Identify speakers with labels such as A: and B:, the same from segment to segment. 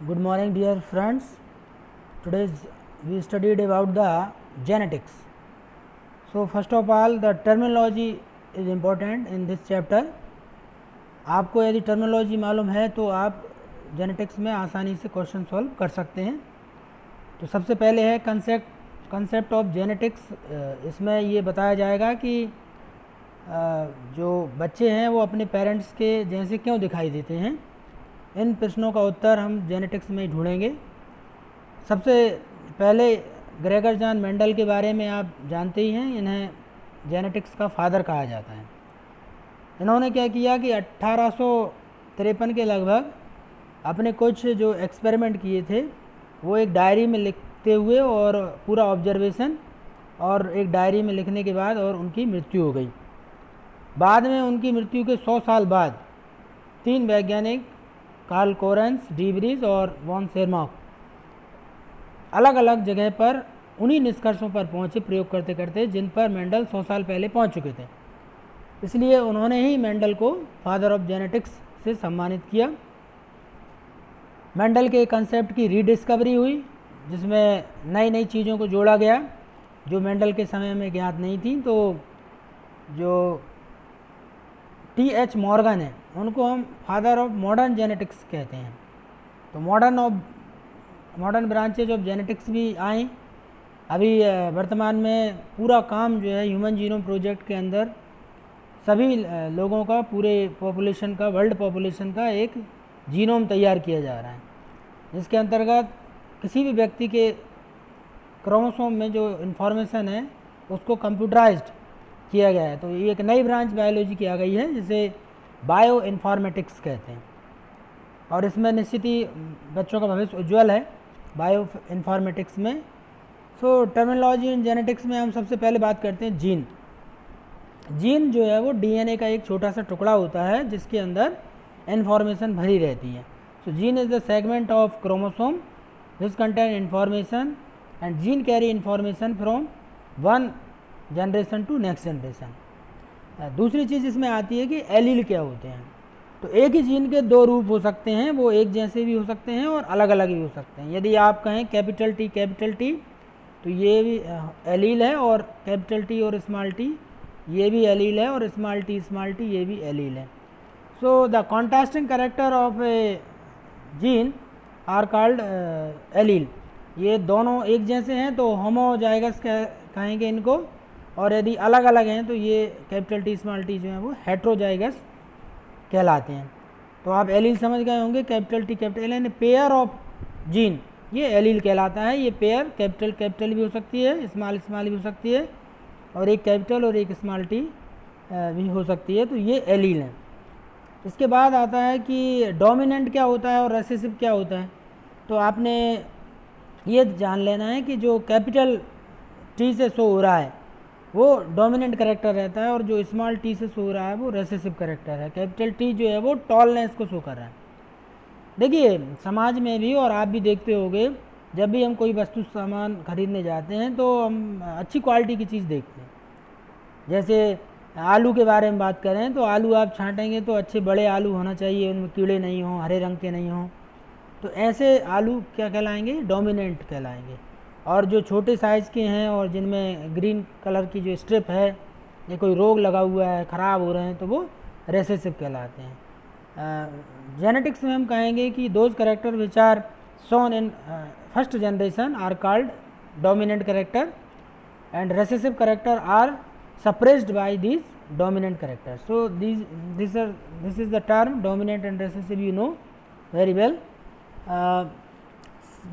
A: Good morning, dear friends. Today we studied about the genetics. So first of all, the terminology is important in this chapter. आपको यदि terminology मालूम है तो आप genetics में आसानी से क्वेश्चन सॉल्व कर सकते हैं। तो सबसे पहले है कंसेप्ट ऑफ जेनेटिक्स। इसमें ये बताया जाएगा कि जो बच्चे हैं वो अपने पेरेंट्स के जैसे क्यों दिखाई देते हैं। इन प्रश्नों का उत्तर हम जेनेटिक्स में ढूंढेंगे। सबसे पहले ग्रेगर जॉन मेंडल के बारे में आप जानते ही हैं, इन्हें जेनेटिक्स का फादर कहा जाता है। इन्होंने क्या किया कि 1853 के लगभग अपने कुछ जो एक्सपेरिमेंट किए थे वो एक डायरी में लिखते हुए और पूरा ऑब्जर्वेशन और एक डायरी में लिखने के बाद और उनकी मृत्यु हो गई। बाद में उनकी मृत्यु के 100 साल बाद 3 वैज्ञानिक कार्ल कोरेंस, डीब्रीज और वॉन सेरमॉक अलग अलग जगह पर उन्हीं निष्कर्षों पर पहुंचे प्रयोग करते करते जिन पर मेंडल 100 साल पहले पहुंच चुके थे। इसलिए उन्होंने ही मेंडल को फादर ऑफ जेनेटिक्स से सम्मानित किया। मेंडल के कंसेप्ट की रीडिस्कवरी हुई जिसमें नई नई चीज़ों को जोड़ा गया जो मेंडल के समय में ज्ञात नहीं थी। तो जो T.H. मॉर्गन है उनको हम फादर ऑफ मॉडर्न जेनेटिक्स कहते हैं। तो मॉडर्न ब्रांचेज ऑफ जेनेटिक्स भी आई। अभी वर्तमान में पूरा काम जो है ह्यूमन जीनोम प्रोजेक्ट के अंदर सभी लोगों का, पूरे पॉपुलेशन का, वर्ल्ड पॉपुलेशन का एक जीनोम तैयार किया जा रहा है, जिसके अंतर्गत किसी भी व्यक्ति के क्रोमोसोम में जो इन्फॉर्मेशन है उसको कंप्यूटराइज्ड किया गया है। तो ये एक नई ब्रांच बायोलॉजी की आ गई है जिसे बायो इन्फॉर्मेटिक्स कहते हैं और इसमें निश्चित ही बच्चों का भविष्य उज्ज्वल है बायो इन्फॉर्मेटिक्स में। सो टर्मिनोलॉजी इन जेनेटिक्स में हम सबसे पहले बात करते हैं जीन। जीन जो है वो डीएनए का एक छोटा सा टुकड़ा होता है जिसके अंदर इन्फॉर्मेशन भरी रहती है। So gene is the segment of chromosome which contain information and gene carry information from one generation to next generation. दूसरी चीज़ इसमें आती है कि एलील क्या होते हैं। तो एक ही जीन के दो रूप हो सकते हैं, वो एक जैसे भी हो सकते हैं और अलग अलग भी हो सकते हैं। यदि आप कहें कैपिटल टी तो ये भी एलील है और कैपिटल टी और स्मॉल टी ये भी एलील है और स्मॉल टी ये भी एलील है। So the contrasting character of a gene are called allele. ये दोनों एक जैसे हैं तो होमोजाइगस कहेंगे इनको, और यदि अलग अलग हैं तो ये कैपिटल टी स्मॉल टी जो है वो हेट्रोजाइगस कहलाते हैं। तो आप एलील समझ गए होंगे। कैपिटल यानी पेयर ऑफ जीन, ये एलील कहलाता है। ये पेयर कैपिटल भी हो सकती है, स्मॉल भी हो सकती है, और एक कैपिटल और एक स्मॉल टी भी हो सकती है। तो ये एलील है। इसके बाद आता है कि डोमिनेंट क्या होता है और रेसेसिव क्या होता है। तो आपने ये जान लेना है कि जो कैपिटल टी से शो हो रहा है वो डोमिनेंट करेक्टर रहता है और जो स्मॉल टी से शो हो रहा है वो रेसेसिव करेक्टर है। कैपिटल टी जो है वो टॉलनेस को शो कर रहा है। देखिए समाज में भी, और आप भी देखते होंगे, जब भी हम कोई वस्तु सामान खरीदने जाते हैं तो हम अच्छी क्वालिटी की चीज़ देखते हैं। जैसे आलू के बारे में बात करें तो आलू आप छांटेंगे तो अच्छे बड़े आलू होना चाहिए, उनमें कीड़े नहीं हों, हरे रंग के नहीं हों। तो ऐसे आलू क्या कहलाएंगे? डोमिनेंट कहलाएंगे। और जो छोटे साइज़ के हैं और जिनमें ग्रीन कलर की जो स्ट्रिप है या कोई रोग लगा हुआ है, ख़राब हो रहे हैं, तो वो रेसेसिव कहलाते हैं। जेनेटिक्स में हम कहेंगे कि those character which are shown in first generation are called dominant character and recessive character are suppressed by these dominant characters. So this is the term dominant and recessive, you know very well.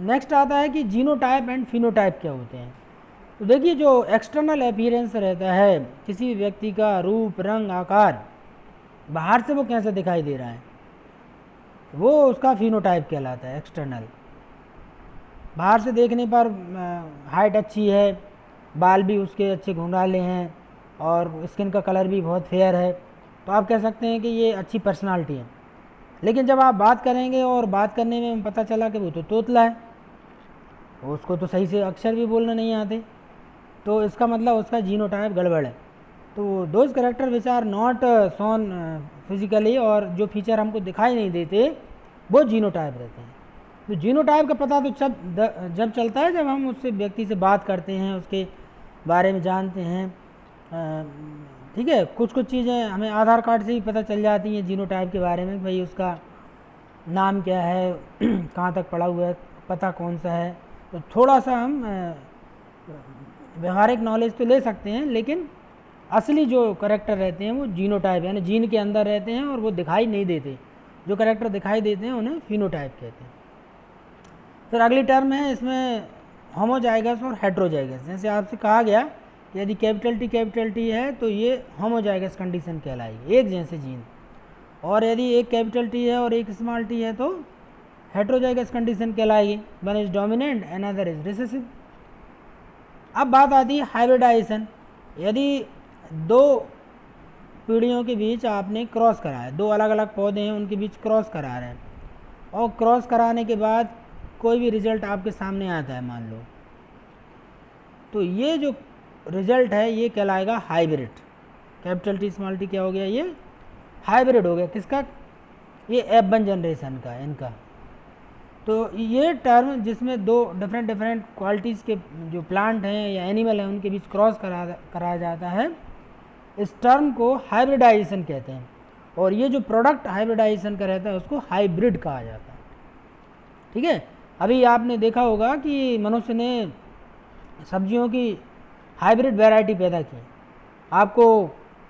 A: Next आता है कि genotype and phenotype क्या होते हैं। तो देखिए जो external appearance रहता है किसी भी व्यक्ति का, रूप, रंग, आकार, बाहर से वो कैसा दिखाई दे रहा है, वो उसका फिनोटाइप कहलाता है। एक्सटर्नल, बाहर से देखने पर हाइट अच्छी है, बाल भी उसके अच्छे घुंघराले हैं और स्किन का कलर भी बहुत फेयर है, तो आप कह सकते हैं कि ये अच्छी पर्सनालिटी है। लेकिन जब आप बात करेंगे और बात करने में पता चला कि वो तो तोतला है, उसको तो सही से अक्षर भी बोलना नहीं आते, तो इसका मतलब उसका जीनोटाइप गड़बड़ है। तो those character which are not shown physically, और जो फीचर हमको दिखाई नहीं देते वो जीनोटाइप रहते हैं। तो जीनोटाइप का पता तो जब चलता है जब हम उससे व्यक्ति से बात करते हैं, उसके बारे में जानते हैं। ठीक है, कुछ कुछ चीज़ें हमें आधार कार्ड से ही पता चल जाती हैं जीनोटाइप के बारे में, भाई उसका नाम क्या है, कहाँ तक पढ़ा हुआ है, पता कौन सा है। तो थोड़ा सा हम व्यवहारिक नॉलेज तो ले सकते हैं, लेकिन असली जो करेक्टर रहते हैं वो जीनोटाइप यानी जीन के अंदर रहते हैं और वो दिखाई नहीं देते। जो करेक्टर दिखाई देते हैं उन्हें फिनोटाइप कहते हैं। फिर अगली टर्म है इसमें होमोजाइगस और हेट्रोजाइगस। जैसे आपसे कहा गया कि यदि कैपिटल टी है तो ये होमोजाइगस कंडीशन कहलाएगी, एक जैसे जीन। और यदि एक कैपिटल टी है और एक स्मॉल टी है तो हेट्रोजाइगस कंडीशन कहलाएगी। One is dominant and other is recessive. अब बात आती है हाइब्रिडाइजेशन। यदि दो पीढ़ियों के बीच आपने क्रॉस कराया, दो अलग अलग पौधे हैं उनके बीच क्रॉस करा रहे हैं, और क्रॉस कराने के बाद कोई भी रिजल्ट आपके सामने आता है मान लो, तो ये जो रिजल्ट है ये कहलाएगा hybrid. Capital T small T क्या हो गया, ये हाइब्रिड हो गया। किसका, ये F1 जनरेशन का इनका। तो ये टर्म जिसमें दो डिफरेंट क्वालिटीज़ के जो प्लांट हैं या एनिमल हैं उनके बीच क्रॉस कराया जाता है, इस टर्म को हाइब्रिडाइजेशन कहते हैं। और ये जो प्रोडक्ट हाइब्रिडाइजेशन का रहता है उसको हाइब्रिड कहा जाता है। ठीक है, अभी आपने देखा होगा कि मनुष्य ने सब्जियों की हाइब्रिड वैरायटी पैदा की। आपको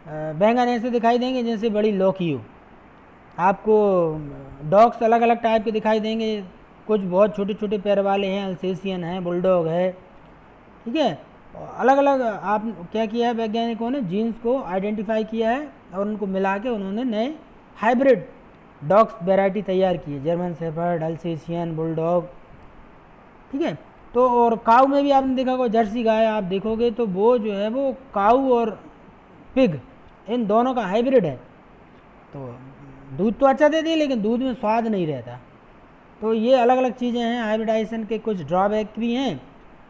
A: बैंगन ऐसे दिखाई देंगे जैसे बड़ी लौकी हो, आपको डॉग्स अलग अलग टाइप के दिखाई देंगे, कुछ बहुत छोटे छोटे पैर वाले हैं, अल्सेशियन है, बुलडॉग है। ठीक है, अलग अलग आप क्या किया है, वैज्ञानिकों ने जीन्स को आइडेंटिफाई किया है और उनको मिला के उन्होंने नए हाइब्रिड डॉग्स वैरायटी तैयार की है, जर्मन शेफर्ड, अल्सेशियन, बुलडॉग। ठीक है, तो और काऊ में भी आपने देखा होगा, जर्सी गाय आप देखोगे तो वो जो है वो काऊ और पिग इन दोनों का हाइब्रिड है। तो दूध तो अच्छा देती है लेकिन दूध में स्वाद नहीं रहता। तो ये अलग अलग चीज़ें हैं। हाइब्रिडाइजेशन के कुछ ड्रॉबैक भी हैं,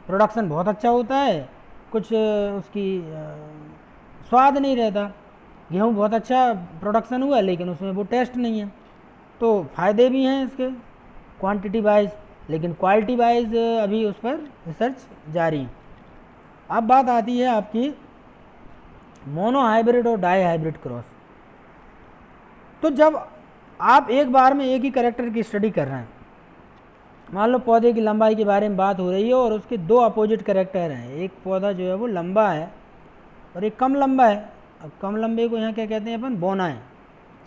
A: प्रोडक्शन बहुत अच्छा होता है, कुछ उसकी स्वाद नहीं रहता। गेहूँ बहुत अच्छा प्रोडक्शन हुआ लेकिन उसमें वो टेस्ट नहीं है। तो फ़ायदे भी हैं इसके क्वांटिटी वाइज, लेकिन क्वालिटी वाइज अभी उस पर रिसर्च जारी है। अब बात आती है आपकी मोनो हाइब्रिड और डाई हाइब्रिड क्रॉस। तो जब आप एक बार में एक ही करेक्टर की स्टडी कर रहे हैं, मान लो पौधे की लंबाई के बारे में बात हो रही है और उसके दो अपोजिट करेक्टर हैं, एक पौधा जो है वो लंबा है और एक कम लंबा है। अब कम लंबे को यहाँ क्या कहते हैं अपन, बोना है,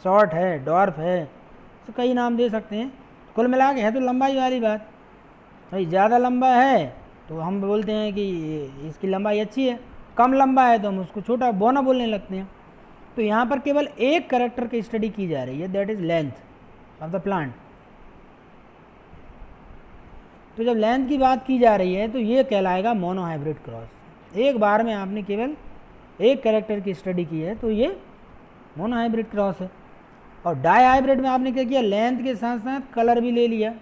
A: शॉर्ट है, डॉर्फ है, तो कई नाम दे सकते हैं। कुल मिला के है तो लंबाई वाली बात। भाई ज़्यादा लंबा है तो हम बोलते हैं कि इसकी लंबाई अच्छी है, कम लंबा है तो हम उसको छोटा बोना बोलने लगते हैं। तो यहाँ पर केवल एक करेक्टर की स्टडी की जा रही है, that is length of the plant. तो जब लेंथ की बात की जा रही है तो ये कहलाएगा मोनो हाइब्रिड क्रॉस। एक बार में आपने केवल एक कैरेक्टर की स्टडी की है तो ये मोनो हाइब्रिड क्रॉस है। और डाई हाइब्रिड में आपने क्या किया, लेंथ के साथ साथ कलर भी ले लिया।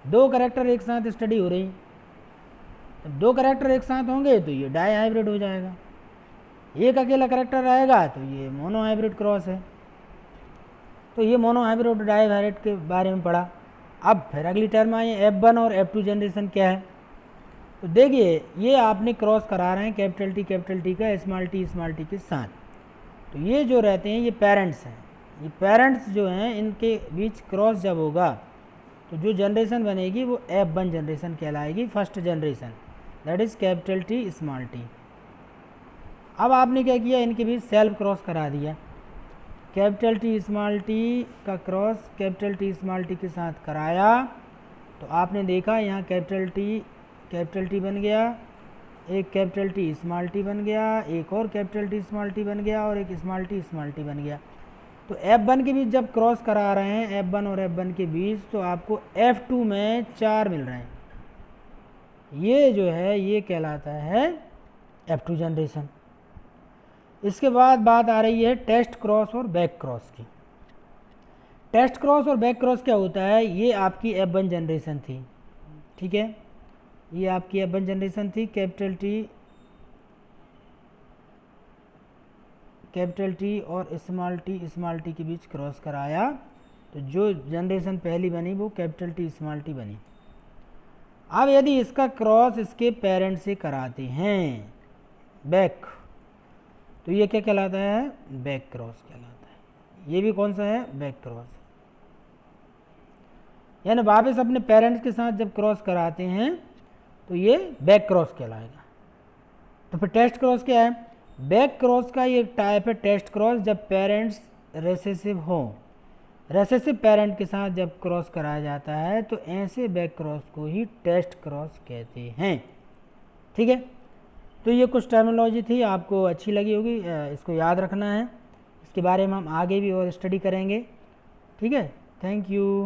A: दो कैरेक्टर एक साथ स्टडी हो रही, जब दो कैरेक्टर एक साथ होंगे तो ये डाई हाइब्रिड हो जाएगा, एक अकेला कैरेक्टर रहेगा तो ये मोनो हाइब्रिड क्रॉस है। तो ये मोनो हाइब्रिड और डाई हाइब्रिड के बारे में पढ़ा। अब फिर अगली टर्म आई F1 और F2 जनरेशन क्या है। तो देखिए ये आपने क्रॉस करा रहे हैं कैपिटल टी का स्मॉल टी के साथ। तो ये जो रहते हैं ये पेरेंट्स हैं, ये पेरेंट्स जो हैं इनके बीच क्रॉस जब होगा तो जो जनरेशन बनेगी वो F1 जनरेशन कहलाएगी, first generation, that is capital T small T. अब आपने क्या किया, इनके बीच सेल्फ क्रॉस करा दिया। कैपिटल टी स्मॉल टी का cross capital T small T के साथ कराया तो आपने देखा यहाँ कैपिटल टी बन गया, एक कैपिटल टी स्मॉल टी बन गया, एक और कैपिटल टी स्मॉल टी बन गया और एक स्मॉल टी बन गया। तो F1 के बीच जब क्रॉस करा रहे हैं F1 और F1 के बीच तो आपको F2 में 4 मिल रहे हैं। ये जो है ये कहलाता है F2 जनरेशन। इसके बाद बात आ रही है टेस्ट क्रॉस और बैक क्रॉस की। टेस्ट क्रॉस और बैक क्रॉस क्या होता है, ये आपकी F1 जनरेशन थी, ठीक है, ये आपकी F1 जनरेशन थी। कैपिटल टी और स्मॉल टी के बीच क्रॉस कराया तो जो जनरेशन पहली बनी वो कैपिटल टी स्मॉल टी बनी। अब यदि इसका क्रॉस इसके पेरेंट से कराते हैं बैक, तो ये क्या कहलाता है? बैक क्रॉस कहलाता है। ये भी कौन सा है? Back cross. यानी वापस अपने पेरेंट्स के साथ जब क्रॉस कराते हैं तो ये बैक क्रॉस कहलाएगा। तो फिर टेस्ट क्रॉस क्या है? बैक क्रॉस का ये टाइप है टेस्ट क्रॉस, जब पेरेंट्स रेसेसिव हों। रेसेसिव पेरेंट के साथ जब क्रॉस कराया जाता है तो ऐसे बैक क्रॉस को ही टेस्ट क्रॉस कहते हैं। ठीक है, तो ये कुछ टर्मिनोलॉजी थी, आपको अच्छी लगी होगी, इसको याद रखना है। इसके बारे में हम आगे भी और स्टडी करेंगे। ठीक है, थैंक यू।